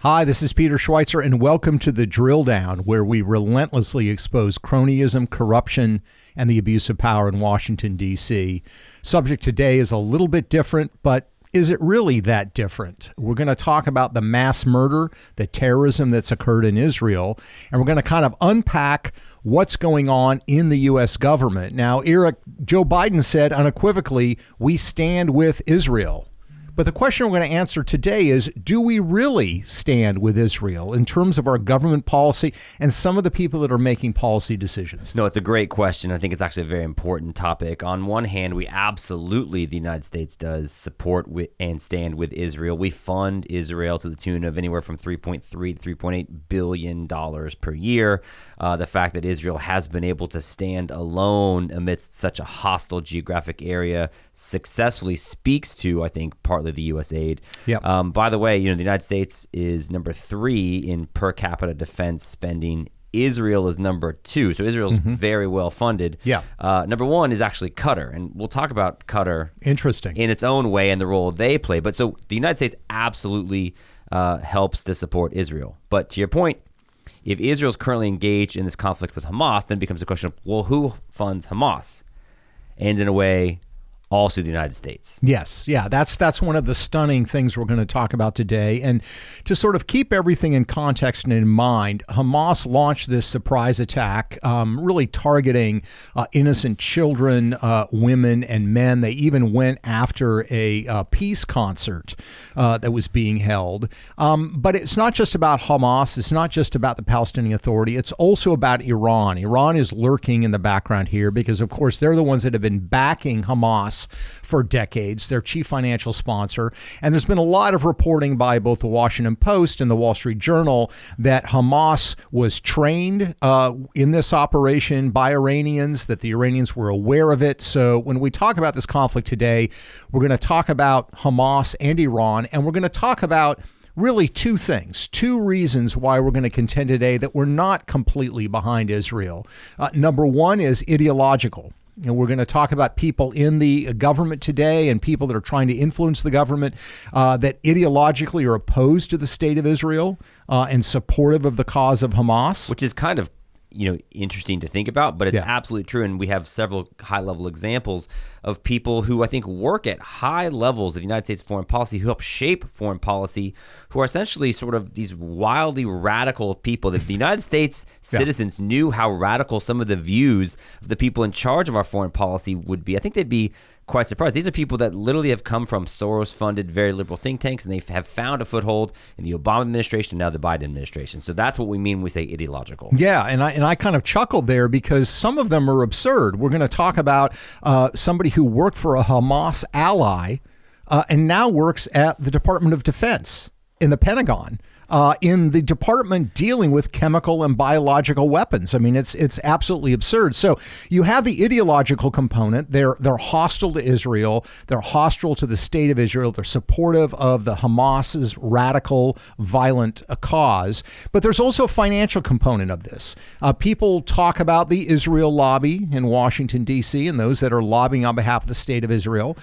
Hi, this is Peter Schweizer, and welcome to The Drill Down, where we relentlessly expose cronyism, corruption, and the abuse of power in Washington, D.C. Subject today is a little bit different, but is it really that different? We're going to talk about the mass murder, the terrorism that's occurred in Israel, and we're going to kind of unpack what's going on in the U.S. government. Now, Eric, Joe Biden said unequivocally, we stand with Israel. But the question we're going to answer today is, do we really stand with Israel in terms of our government policy and some of the people that are making policy decisions? No, it's a great question. I think it's actually a very important topic. On one hand, we absolutely, the United States does support and stand with Israel. We fund Israel to the tune of anywhere from $3.3 to $3.8 billion per year. The fact that Israel has been able to stand alone amidst such a hostile geographic area successfully speaks to, I think, partly the U.S. aid. Yep. By the way, the United States is number 3 in per capita defense spending. Israel is number 2. So Israel's very well funded. Yeah. Number 1 is actually Qatar. And we'll talk about Qatar Interesting. in its own way and the role they play. But so the United States absolutely helps to support Israel. But to your point, if Israel's currently engaged in this conflict with Hamas, then it becomes a question of, well, who funds Hamas? And in a way, also the United States. Yes. Yeah. That's one of the stunning things we're going to talk about today. And to sort of keep everything in context and in mind, Hamas launched this surprise attack, really targeting innocent children, women, and men. They even went after a peace concert that was being held. But it's not just about Hamas. It's not just about the Palestinian Authority. It's also about Iran. Iran is lurking in the background here because, of course, they're the ones that have been backing Hamas for decades, their chief financial sponsor. And there's been a lot of reporting by both the Washington Post and the Wall Street Journal that Hamas was trained in this operation by Iranians, that the Iranians were aware of it. So when we talk about this conflict today, we're going to talk about Hamas and Iran, and we're going to talk about really two things, two reasons why we're going to contend today that we're not completely behind Israel. Number one is ideological. And we're going to talk about people in the government today and people that are trying to influence the government that ideologically are opposed to the state of Israel and supportive of the cause of Hamas. Which is kind of interesting to think about, but it's absolutely true. And we have several high-level examples of people who I think work at high levels of the United States foreign policy, who help shape foreign policy, who are essentially sort of these wildly radical people that the United States citizens knew how radical some of the views of the people in charge of our foreign policy would be. I think they'd be quite surprised. These are people that literally have come from Soros-funded, very liberal think tanks, and they have found a foothold in the Obama administration and now the Biden administration. So that's what we mean when we say ideological. Yeah, and I kind of chuckled there because some of them are absurd. We're going to talk about somebody who worked for a Hamas ally and now works at the Department of Defense in the Pentagon. In the department dealing with chemical and biological weapons. I mean, it's absolutely absurd. So you have the ideological component. They're hostile to Israel. They're hostile to the state of Israel. They're supportive of the Hamas's radical, violent cause. But there's also a financial component of this. People talk about the Israel lobby in Washington, D.C., and those that are lobbying on behalf of the state of Israel.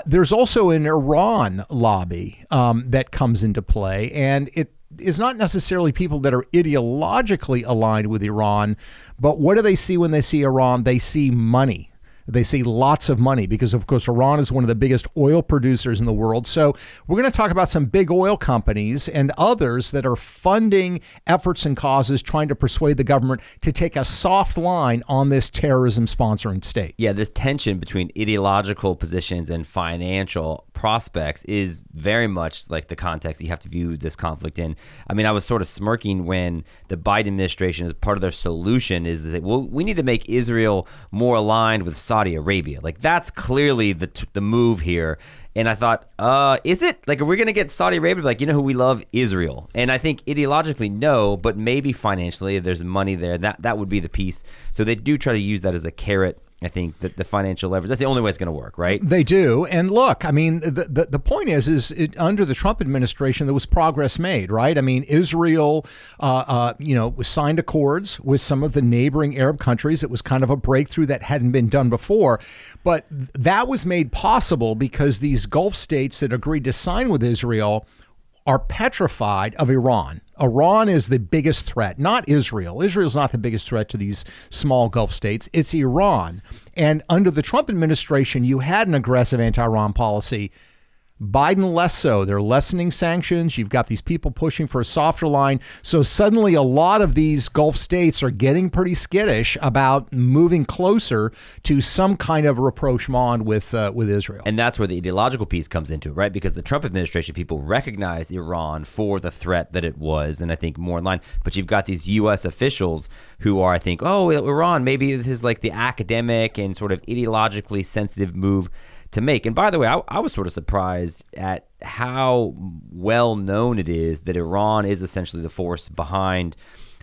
There's also an Iran lobby that comes into play, and it is not necessarily people that are ideologically aligned with Iran, but what do they see when they see Iran? They see money. They see lots of money because, of course, Iran is one of the biggest oil producers in the world. So we're going to talk about some big oil companies and others that are funding efforts and causes trying to persuade the government to take a soft line on this terrorism sponsoring state. Yeah, this tension between ideological positions and financial prospects is very much like the context you have to view this conflict in. I mean, I was sort of smirking when the Biden administration, as part of their solution, is that, well, we need to make Israel more aligned with Saudi Arabia. Like, that's clearly the move here. And I thought, is it? Like, are we going to get Saudi Arabia? Like, who we love? Israel. And I think ideologically, no, but maybe financially, if there's money there, that would be the piece. So they do try to use that as a carrot. I think that the financial leverage, that's the only way it's going to work, right? They do. And look, I mean, the point is under the Trump administration, there was progress made, right? I mean, Israel, signed accords with some of the neighboring Arab countries. It was kind of a breakthrough that hadn't been done before. But that was made possible because these Gulf states that agreed to sign with Israel are petrified of Iran. Iran is the biggest threat, not Israel. Israel's not the biggest threat to these small Gulf states. It's Iran. And under the Trump administration, you had an aggressive anti-Iran policy. Biden less so. They're lessening sanctions. You've got these people pushing for a softer line. So suddenly a lot of these Gulf states are getting pretty skittish about moving closer to some kind of rapprochement with Israel. And that's where the ideological piece comes into it, right? Because the Trump administration, people recognized Iran for the threat that it was, and I think more in line. But you've got these U.S. officials who are, I think, oh, Iran, maybe this is like the academic and sort of ideologically sensitive move to make. And by the way, I was sort of surprised at how well known it is that Iran is essentially the force behind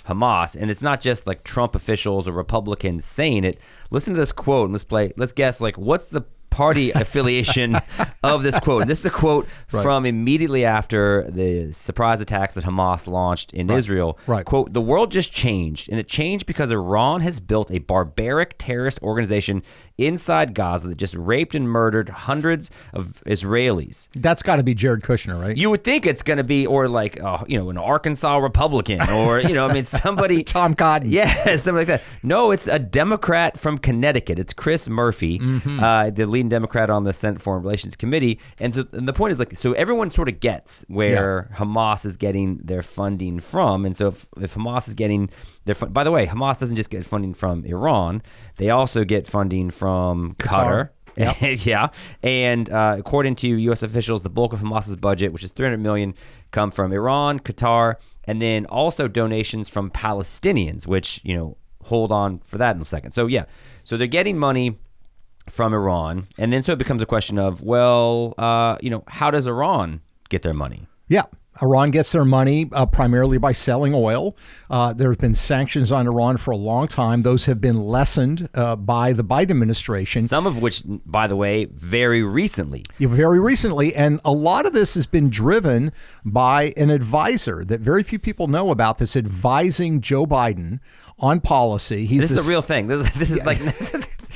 Hamas. And it's not just like Trump officials or Republicans saying it. Listen to this quote and let's guess, like, what's the party affiliation of this quote. And this is a quote from immediately after the surprise attacks that Hamas launched in Israel. Quote, "The world just changed, and it changed because Iran has built a barbaric terrorist organization inside Gaza that just raped and murdered hundreds of Israelis." That's got to be Jared Kushner, right? You would think it's going to be, or like, an Arkansas Republican, or, somebody. Tom Cotton. Yeah, something like that. No, it's a Democrat from Connecticut. It's Chris Murphy, the leading Democrat on the Senate Foreign Relations Committee. And the point is, like, so everyone sort of gets where Hamas is getting their funding from. And so if Hamas is getting their by the way, Hamas doesn't just get funding from Iran. They also get funding from Qatar. Yep. And according to U.S. officials, the bulk of Hamas's budget, which is $300 million, come from Iran, Qatar, and then also donations from Palestinians, which, hold on for that in a second. So they're getting money from Iran, and then so it becomes a question of, how does Iran get their money? Yeah. Iran gets their money primarily by selling oil. There have been sanctions on Iran for a long time. Those have been lessened by the Biden administration. Some of which, by the way, very recently. Very recently. And a lot of this has been driven by an advisor that very few people know about, that's advising Joe Biden on policy. This is a real thing. This is like...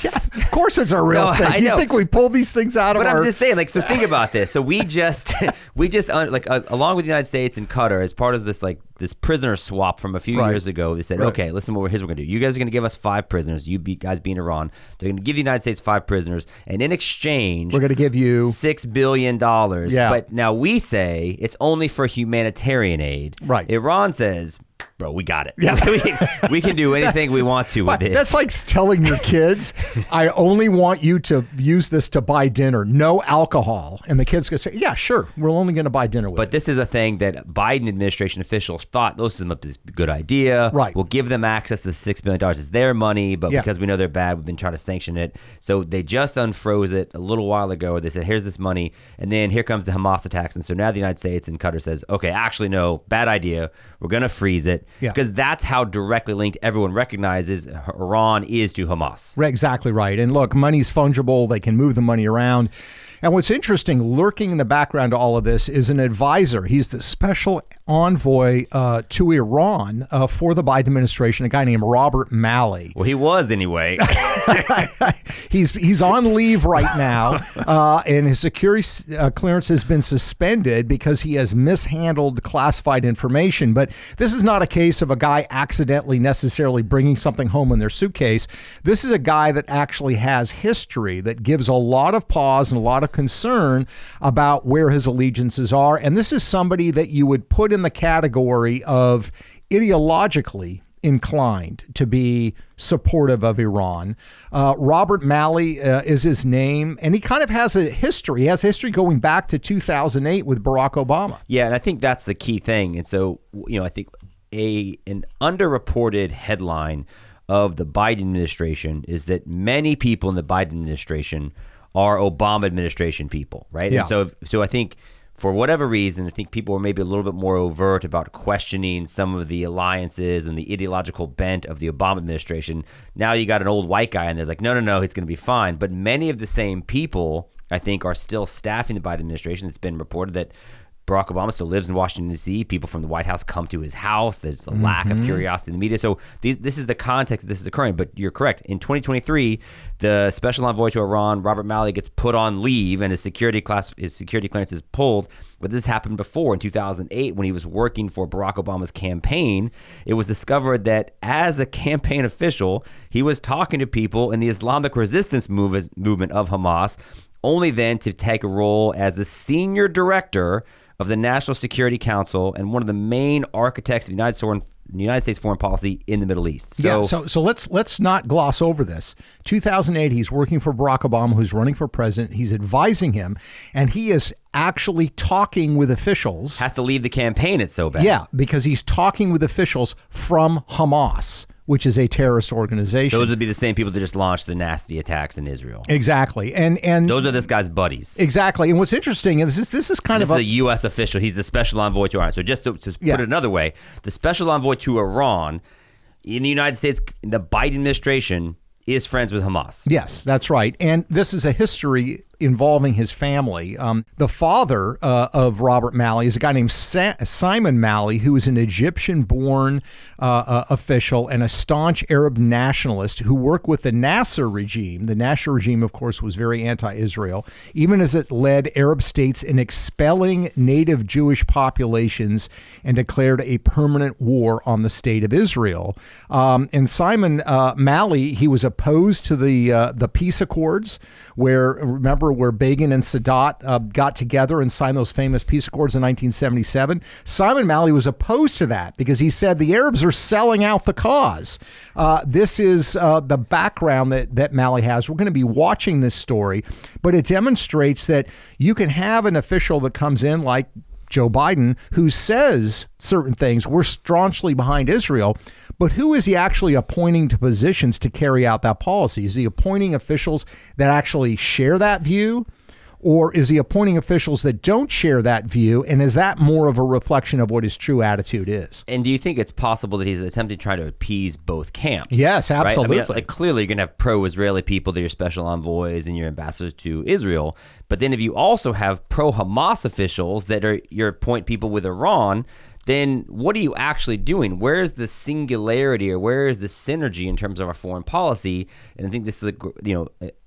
Yeah, of course it's a real thing. You think we pull these things out of our... But I'm just saying, so think about this. So we just along with the United States and Qatar, as part of this prisoner swap from a few years ago, they said, okay, listen, here's what we're going to do. You guys are going to give us 5 prisoners. Guys being Iran. They're going to give the United States 5 prisoners. And in exchange... we're going to give you... $6 billion. Yeah. But now we say it's only for humanitarian aid. Right. Iran says... bro, we got it. Yeah. we can do anything we want to with this. That's like telling your kids, I only want you to use this to buy dinner, no alcohol. And the kid's going to say, yeah, sure, we're only going to buy dinner with But it. This is a thing that Biden administration officials thought, this is a good idea. Right. We'll give them access to the $6 billion. It's their money, but because we know they're bad, we've been trying to sanction it. So they just unfroze it a little while ago. They said, here's this money. And then here comes the Hamas attacks. And so now the United States and Qatar says, okay, actually, no, bad idea. We're going to freeze it. Yeah. Because that's how directly linked everyone recognizes Iran is to Hamas. Exactly right. And look, money's fungible. They can move the money around. And what's interesting, lurking in the background to all of this, is an advisor. He's the special envoy to Iran for the Biden administration, a guy named Robert Malley. Well, he was anyway. He's on leave right now, and his security clearance has been suspended because he has mishandled classified information. But this is not a case of a guy accidentally necessarily bringing something home in their suitcase. This is a guy that actually has history that gives a lot of pause and a lot of concern about where his allegiances are. And this is somebody that you would put in the category of ideologically inclined to be supportive of Iran. Robert Malley is his name, and he kind of has a history. He has history going back to 2008 with Barack Obama. Yeah, and I think that's the key thing. And so, I think an underreported headline of the Biden administration is that many people in the Biden administration are Obama administration people, right? Yeah. And so I think for whatever reason, I think people were maybe a little bit more overt about questioning some of the alliances and the ideological bent of the Obama administration. Now you got an old white guy and there's like, no, he's going to be fine. But many of the same people, I think, are still staffing the Biden administration. It's been reported that Barack Obama still lives in Washington, D.C. People from the White House come to his house. There's a lack of curiosity in the media. So this is the context that this is occurring. But you're correct. In 2023, the special envoy to Iran, Robert Malley, gets put on leave and his security clearance is pulled. But this happened before in 2008 when he was working for Barack Obama's campaign. It was discovered that as a campaign official, he was talking to people in the Islamic resistance movement of Hamas, only then to take a role as the senior director of the National Security Council and one of the main architects of the United States foreign policy in the Middle East. So let's not gloss over this. 2008, he's working for Barack Obama, who's running for president. He's advising him, and he is actually talking with officials. Has to leave the campaign. It's so bad. Yeah, because he's talking with officials from Hamas, which is a terrorist organization. Those would be the same people that just launched the nasty attacks in Israel. Exactly. And those are this guy's buddies. Exactly. And what's interesting is this is kind of a U.S. official. He's the special envoy to Iran. So just to put it another way, the special envoy to Iran in the United States, the Biden administration is friends with Hamas. Yes, that's right. And this is a history involving his family. The father of Robert Malley is a guy named Simon Malley, who is an Egyptian-born official and a staunch Arab nationalist who worked with the Nasser regime. The Nasser regime, of course, was very anti-Israel, even as it led Arab states in expelling native Jewish populations and declared a permanent war on the state of Israel. And Simon Malley, he was opposed to the peace accords, where Begin and Sadat got together and signed those famous peace accords in 1977. Simon Malley was opposed to that because he said the Arabs are selling out the cause. This is the background that Malley has. We're going to be watching this story, but it demonstrates that you can have an official that comes in like Joe Biden, who says certain things, we're staunchly behind Israel, but who is he actually appointing to positions to carry out that policy? Is he appointing officials that actually share that view? Or is he appointing officials that don't share that view? And is that more of a reflection of what his true attitude is? And do you think it's possible that he's attempting to try to appease both camps? Yes, absolutely. Right? I mean, clearly, you're going to have pro-Israeli people that are your special envoys and your ambassadors to Israel. But then if you also have pro-Hamas officials that are your point people with Iran, then what are you actually doing? Where is the singularity or where is the synergy in terms of our foreign policy? And I think this is,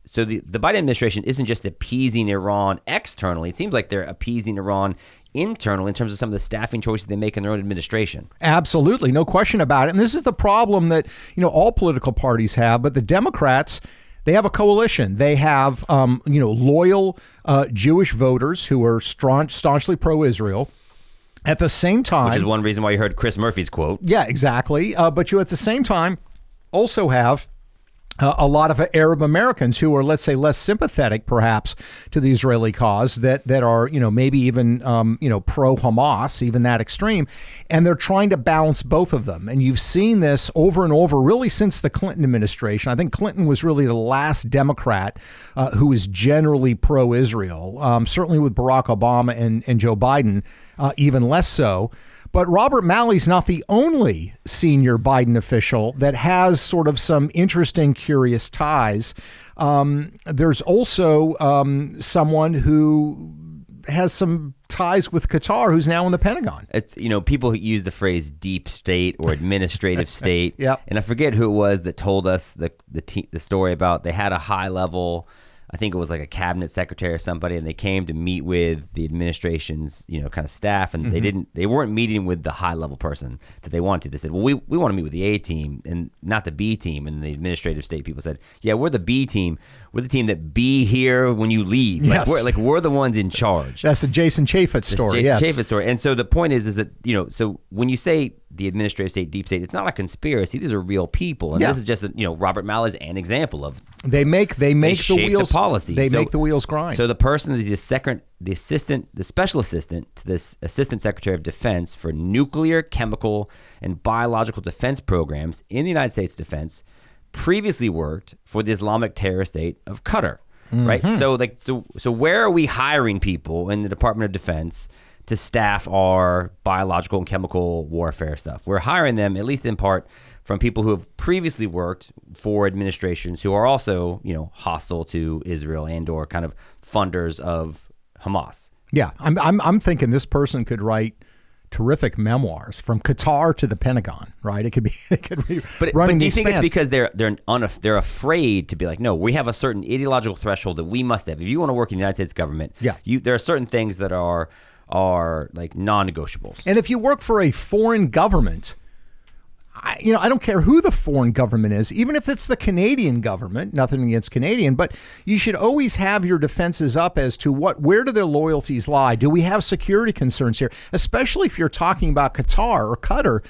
so the Biden administration isn't just appeasing Iran externally. It seems like they're appeasing Iran internally in terms of some of the staffing choices they make in their own administration. Absolutely. No question about it. And this is the problem that, all political parties have, but the Democrats, they have a coalition. They have, loyal Jewish voters who are staunchly pro-Israel. At the same time, which is one reason why you heard Chris Murphy's quote. Yeah, exactly. But you at the same time also have a lot of Arab Americans who are, let's say, less sympathetic, perhaps, to the Israeli cause that are, maybe even, pro-Hamas, even that extreme. And they're trying to balance both of them. And you've seen this over and over, really, since the Clinton administration. I think Clinton was really the last Democrat who was generally pro-Israel, certainly with Barack Obama and Joe Biden, even less so. But Robert Malley's not the only senior Biden official that has sort of some interesting, curious ties. There's also someone who has some ties with Qatar, who's now in the Pentagon. It's, people who use the phrase deep state or administrative state. Yep. And I forget who it was that told us the story about they had a high level, I think it was like a cabinet secretary or somebody, and they came to meet with the administration's, kind of staff, and they weren't meeting with the high level person that they wanted to. They said, well, we want to meet with the A team and not the B team. And the administrative state people said, yeah, we're the B team. We're the team that be here when you leave. Yes. We're the ones in charge. That's the Jason Chaffetz story. Chaffetz story. And so the point is that, so when you say the administrative state, deep state, it's not a conspiracy. These are real people. And this is just, Robert Malley's an example of. They make the wheels. The policy. They make the wheels grind. So the person is the special assistant to this Assistant Secretary of Defense for nuclear, chemical, and biological defense programs in the United States Defense, previously worked for the Islamic terror state of Qatar, right? So where are we hiring people in the Department of Defense to staff our biological and chemical warfare stuff? We're hiring them, at least in part, from people who have previously worked for administrations who are also, hostile to Israel and or kind of funders of Hamas. Yeah, I'm thinking this person could write terrific memoirs from Qatar to the Pentagon, right? It could be but do you think it's because they're afraid to be like, no, we have a certain ideological threshold that we must have. If you want to work in the United States government, there are certain things that are like non-negotiables. And if you work for a foreign government, I don't care who the foreign government is, even if it's the Canadian government, nothing against Canadian, but you should always have your defenses up as to where do their loyalties lie? Do we have security concerns here? Especially if you're talking about Qatar or Qatar,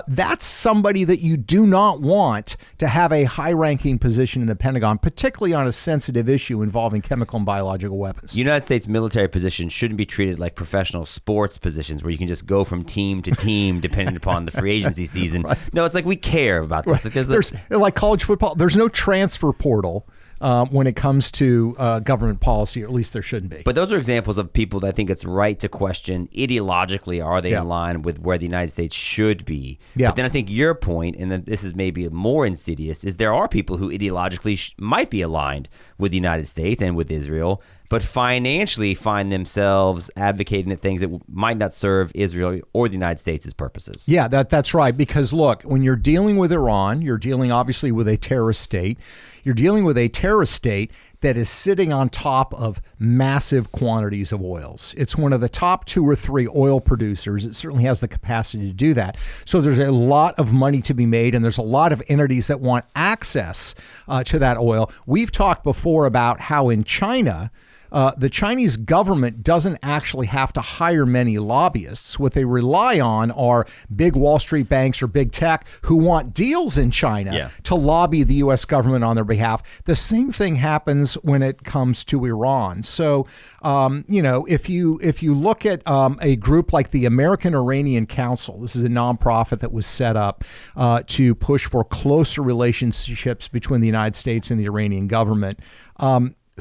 that's somebody that you do not want to have a high-ranking position in the Pentagon, particularly on a sensitive issue involving chemical and biological weapons. United States military positions shouldn't be treated like professional sports positions where you can just go from team to team depending upon the free agency season. Right. No, it's like we care about this. Right. There's like college football. There's no transfer portal when it comes to government policy, or at least there shouldn't be. But those are examples of people that I think it's right to question ideologically, are they in line with where the United States should be? Yeah. But then I think your point, and then this is maybe more insidious, is there are people who ideologically might be aligned with the United States and with Israel, but financially find themselves advocating at things that might not serve Israel or the United States' purposes. Yeah, that's right. Because look, when you're dealing with Iran, you're dealing obviously with a terrorist state. You're dealing with a terrorist state that is sitting on top of massive quantities of oils. It's one of the top 2 or 3 oil producers. It certainly has the capacity to do that. So there's a lot of money to be made, and there's a lot of entities that want access to that oil. We've talked before about how in China, the Chinese government doesn't actually have to hire many lobbyists. What they rely on are big Wall Street banks or big tech who want deals in China to lobby the U.S. government on their behalf. The same thing happens when it comes to Iran. So, if you look at a group like the American Iranian Council, this is a nonprofit that was set up to push for closer relationships between the United States and the Iranian government.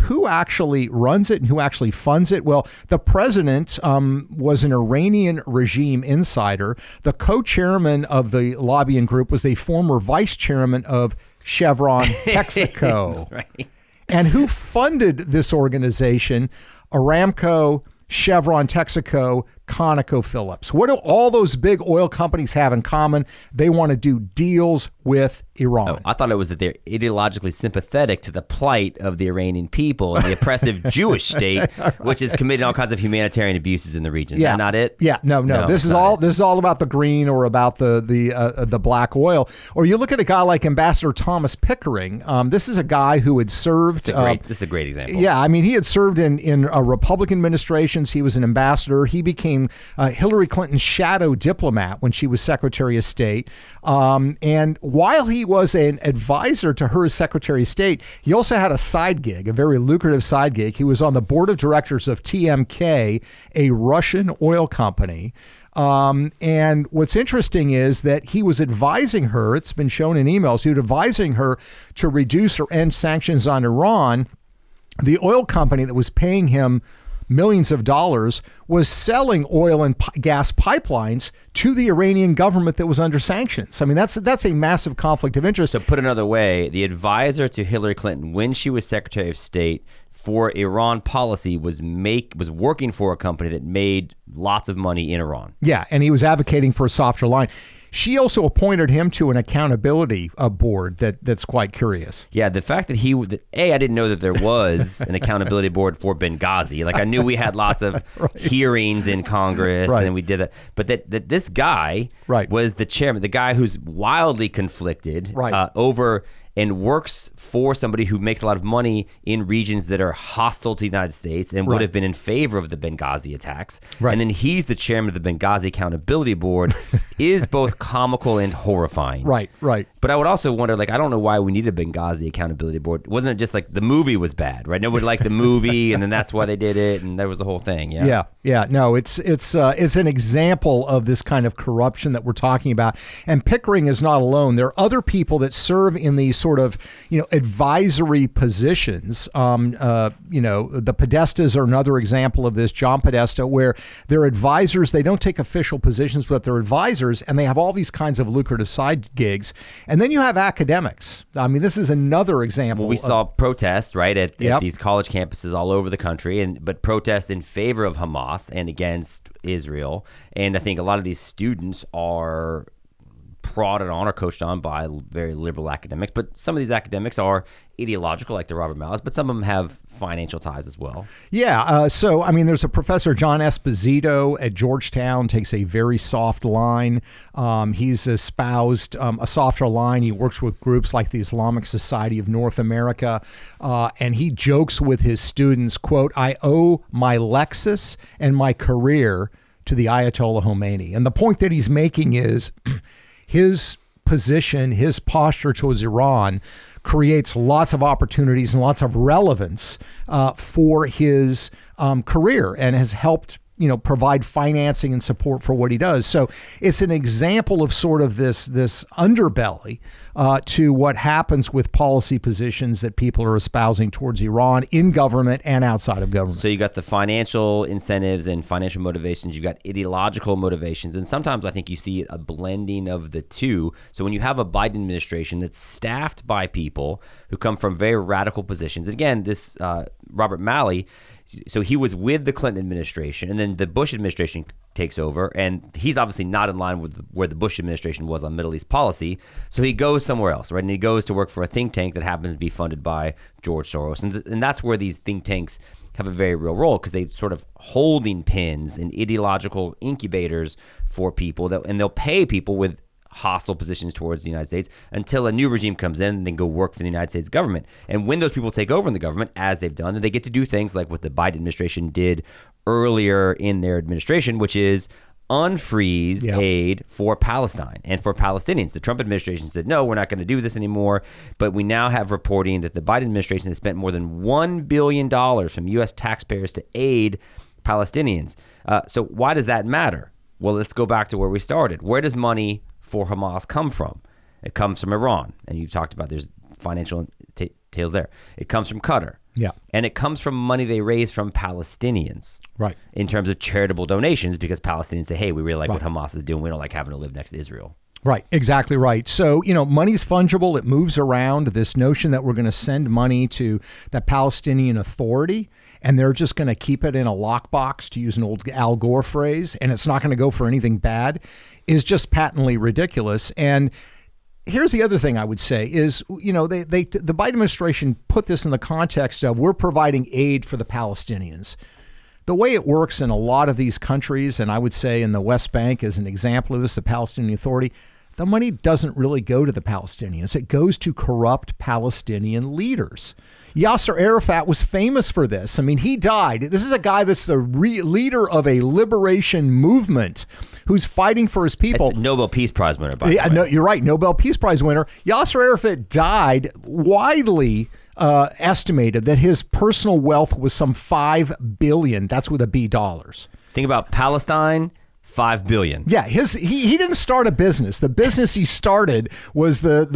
Who actually runs it and who actually funds it? Well, the president was an Iranian regime insider. The co-chairman of the lobbying group was a former vice chairman of Chevron Texaco. That's right. And who funded this organization? Aramco, Chevron Texaco, ConocoPhillips. What do all those big oil companies have in common? They want to do deals with Iran. Oh, I thought it was that they're ideologically sympathetic to the plight of the Iranian people and the oppressive Jewish state, which has committed all kinds of humanitarian abuses in the region. Is that not it? Yeah, no. This is all about the green or about the black oil. Or you look at a guy like Ambassador Thomas Pickering. This is a guy who had served. This is a great example. Yeah, I mean, he had served in Republican administrations. He was an ambassador. He became Hillary Clinton's shadow diplomat when she was Secretary of State. And while he was an advisor to her as Secretary of State, he also had a side gig, a very lucrative side gig. He was on the board of directors of TMK, a Russian oil company. And what's interesting is that he was advising her, it's been shown in emails, he was advising her to reduce or end sanctions on Iran. The oil company that was paying him millions of dollars was selling oil and gas pipelines to the Iranian government that was under sanctions. I mean, that's a massive conflict of interest. So put another way, the advisor to Hillary Clinton when she was Secretary of State for Iran policy was working for a company that made lots of money in Iran. Yeah, and he was advocating for a softer line. She also appointed him to an accountability board that's quite curious. Yeah, the fact that I didn't know that there was an accountability board for Benghazi. Like, I knew we had lots of hearings in Congress and we did that. But that this guy was the chairman, the guy who's wildly conflicted over and works for somebody who makes a lot of money in regions that are hostile to the United States and would have been in favor of the Benghazi attacks. Right. And then he's the chairman of the Benghazi Accountability Board is both comical and horrifying. Right. But I would also wonder, like, I don't know why we need a Benghazi Accountability Board. Wasn't it just like the movie was bad, right? Nobody liked the movie, and then that's why they did it, and that was the whole thing. Yeah. No, it's an example of this kind of corruption that we're talking about. And Pickering is not alone. There are other people that serve in these sort of, advisory positions. The Podestas are another example of this. John Podesta, where they're advisors. They don't take official positions, but they're advisors, and they have all these kinds of lucrative side gigs. And then you have academics. I mean, this is another example. Well, we saw protests, right, at these college campuses all over the country, but protests in favor of Hamas and against Israel. And I think a lot of these students are prodded on or coached on by very liberal academics, but some of these academics are ideological, like the Robert Malleys, but some of them have financial ties as well. Yeah. So, I mean, there's a professor, John Esposito at Georgetown, takes a very soft line. He's espoused a softer line. He works with groups like the Islamic Society of North America, and he jokes with his students, quote, "I owe my Lexus and my career to the Ayatollah Khomeini." And the point that he's making is his position, his posture towards Iran creates lots of opportunities and lots of relevance for his career, and has helped provide financing and support for what he does. So it's an example of sort of this underbelly to what happens with policy positions that people are espousing towards Iran in government and outside of government. So you got the financial incentives and financial motivations. You've got ideological motivations. And sometimes I think you see a blending of the two. So when you have a Biden administration that's staffed by people who come from very radical positions, and again, this Robert Malley, so he was with the Clinton administration, and then the Bush administration takes over, and he's obviously not in line with where the Bush administration was on Middle East policy. So he goes somewhere else, right? And he goes to work for a think tank that happens to be funded by George Soros. And that's where these think tanks have a very real role, because they're sort of holding pins and ideological incubators for people, and they'll pay people with hostile positions towards the United States until a new regime comes in and then go work for the United States government. And when those people take over in the government, as they've done, then they get to do things like what the Biden administration did earlier in their administration, which is unfreeze aid for Palestine and for Palestinians. The Trump administration said, no, we're not going to do this anymore. But we now have reporting that the Biden administration has spent more than $1 billion from U.S. taxpayers to aid Palestinians. So why does that matter? Well, let's go back to where we started. Where does money for Hamas come from? It comes from Iran, and you've talked about there's financial tales there. It comes from Qatar, and it comes from money they raise from Palestinians, right? In terms of charitable donations, because Palestinians say, "Hey, we really like what Hamas is doing. We don't like having to live next to Israel." Right, exactly right. So, money's fungible. It moves around. This notion that we're going to send money to the Palestinian Authority and they're just going to keep it in a lockbox, to use an old Al Gore phrase, and it's not going to go for anything bad, is just patently ridiculous. And here's the other thing I would say is, the Biden administration put this in the context of we're providing aid for the Palestinians. The way it works in a lot of these countries, and I would say in the West Bank as an example of this, the Palestinian Authority, the money doesn't really go to the Palestinians. It goes to corrupt Palestinian leaders. Yasser Arafat was famous for this. I mean, he died. This is a guy that's the leader of a liberation movement who's fighting for his people. It's a Nobel Peace Prize winner, by the way. No, you're right. Nobel Peace Prize winner. Yasser Arafat died widely estimated that his personal wealth was some $5 billion. That's with a B dollars. Think about Palestine. $5 billion. Yeah, he didn't start a business. The business he started was the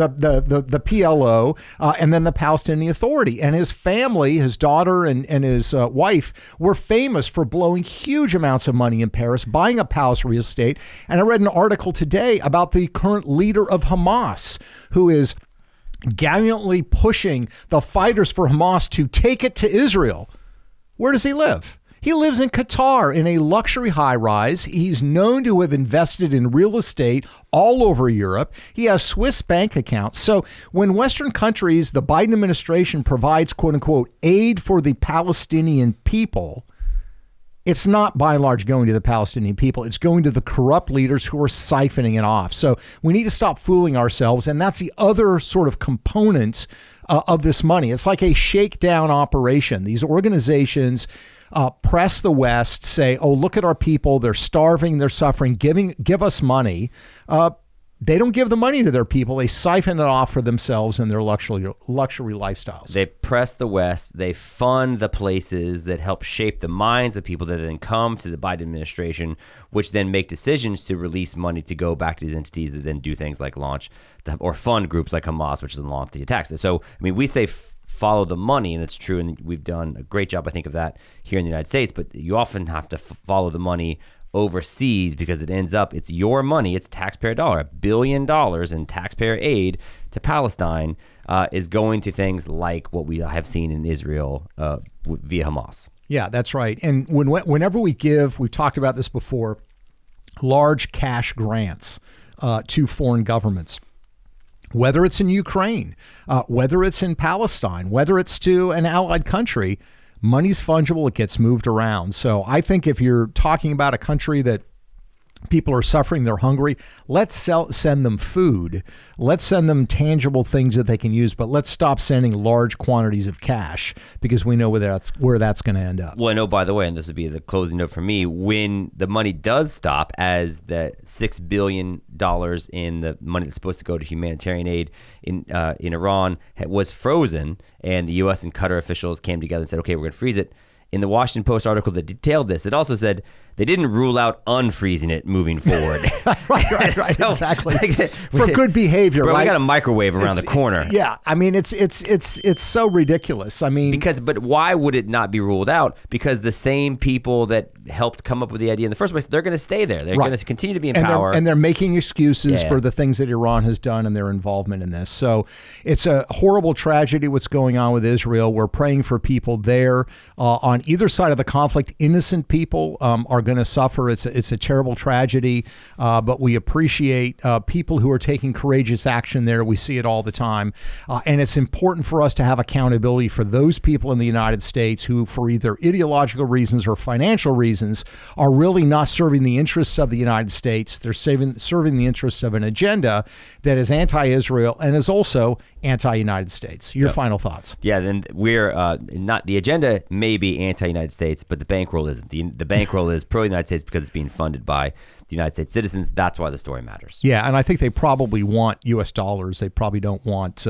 PLO and then the Palestinian Authority. And his family, his daughter and his wife, were famous for blowing huge amounts of money in Paris, buying up palace real estate. And I read an article today about the current leader of Hamas, who is gallantly pushing the fighters for Hamas to take it to Israel. Where does he live? He lives in Qatar in a luxury high-rise. He's known to have invested in real estate all over Europe. He has Swiss bank accounts. So when Western countries, the Biden administration provides, quote-unquote, aid for the Palestinian people, it's not by and large going to the Palestinian people. It's going to the corrupt leaders who are siphoning it off. So we need to stop fooling ourselves. And that's the other sort of component of this money. It's like a shakedown operation. These organizations press the West, say, oh, look at our people. They're starving. They're suffering. Give us money. they don't give the money to their people. They siphon it off for themselves and their luxury lifestyles. They press the West. They fund the places that help shape the minds of people that then come to the Biden administration, which then make decisions to release money to go back to these entities that then do things like launch or fund groups like Hamas, which is launch the attacks. So, I mean, we say follow the money, and it's true, and we've done a great job, I think, of that here in the United States, but you often have to follow the money overseas because it ends up, it's your money, it's taxpayer dollar. $1 billion in taxpayer aid to Palestine is going to things like what we have seen in Israel via Hamas. Yeah, that's right. And whenever we give, we've talked about this before, large cash grants to foreign governments, whether it's in Ukraine, whether it's in Palestine, whether it's to an allied country, money's fungible. It gets moved around. So I think if you're talking about a country that people are suffering, they're hungry, let's send them food. Let's send them tangible things that they can use, but let's stop sending large quantities of cash because we know where that's going to end up. Well, I know, by the way, and this would be the closing note for me, when the money does stop, as the $6 billion in the money that's supposed to go to humanitarian aid in Iran was frozen, and the U.S. and Qatar officials came together and said, okay, we're going to freeze it. In the Washington Post article that detailed this, it also said they didn't rule out unfreezing it moving forward. right, so, exactly. For good behavior, bro, right? We got a microwave around the corner. Yeah, I mean, it's so ridiculous. I mean, but why would it not be ruled out? Because the same people that helped come up with the idea in the first place, they're going to stay there. They're going to continue to be in power. And they're making excuses for the things that Iran has done and their involvement in this. So it's a horrible tragedy what's going on with Israel. We're praying for people there on either side of the conflict. Innocent people are going to suffer. It's a terrible tragedy, but we appreciate people who are taking courageous action there. We see it all the time. And it's important for us to have accountability for those people in the United States who, for either ideological reasons or financial reasons, are really not serving the interests of the United States. They're serving the interests of an agenda that is anti-Israel and is also anti-United States. Your final thoughts? Yeah, then we're not, the agenda may be anti-United States, but the bankroll isn't. The bankroll is pro-United States because it's being funded by the United States citizens. That's why the story matters. Yeah, and I think they probably want U.S. dollars. They probably don't want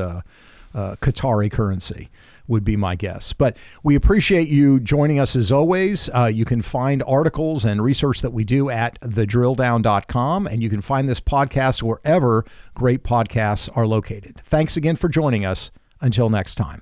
Qatari currency, would be my guess. But we appreciate you joining us as always. You can find articles and research that we do at thedrilldown.com, and you can find this podcast wherever great podcasts are located. Thanks again for joining us. Until next time.